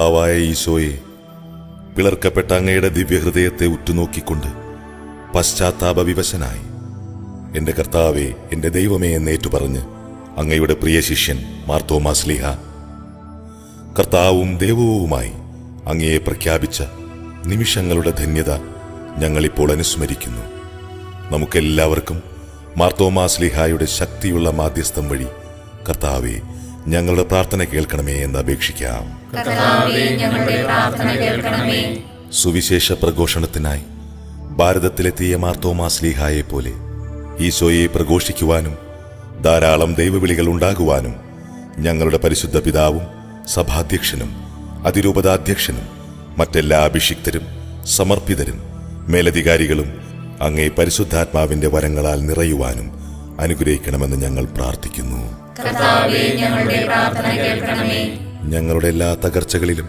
ആവായ ഈശോയെ, പിളർക്കപ്പെട്ട അങ്ങയുടെ ദിവ്യഹൃദയത്തെ ഉറ്റുനോക്കിക്കൊണ്ട് പശ്ചാത്താപവിവശനായി എന്റെ കർത്താവേ, എന്റെ ദൈവമേ എന്നേറ്റുപറഞ്ഞ് അങ്ങയുടെ പ്രിയ ശിഷ്യൻ മാർത്തോമാ ശ്ലീഹ കർത്താവും ദൈവവുമായി അങ്ങയെ പ്രഖ്യാപിച്ച നിമിഷങ്ങളുടെ ധന്യത ഞങ്ങളിപ്പോൾ അനുസ്മരിക്കുന്നു. നമുക്കെല്ലാവർക്കും മാർത്തോമാ ശ്ലീഹായുടെ ശക്തിയുള്ള മാധ്യസ്ഥം വഴി കർത്താവേ, ഞങ്ങളുടെ പ്രാർത്ഥന കേൾക്കണമേ എന്ന് അപേക്ഷിക്കാം. സുവിശേഷ പ്രഘോഷണത്തിനായി ഭാരതത്തിലെത്തിയ മാർത്തോമാ ശ്ലീഹായെ പോലെ ഈശോയെ പ്രഘോഷിക്കുവാനും ധാരാളം ദൈവവിളികൾ ഉണ്ടാകുവാനും ഞങ്ങളുടെ പരിശുദ്ധ പിതാവും സഭാധ്യക്ഷനും അതിരൂപതാധ്യക്ഷനും മറ്റെല്ലാ അഭിഷിക്തരും സമർപ്പിതരും മേലധികാരികളും അങ്ങേ പരിശുദ്ധാത്മാവിന്റെ വരങ്ങളാൽ നിറയുവാനും അനുഗ്രഹിക്കണമെന്ന് ഞങ്ങൾ പ്രാർത്ഥിക്കുന്നു. ഞങ്ങളുടെ എല്ലാ തകർച്ചകളിലും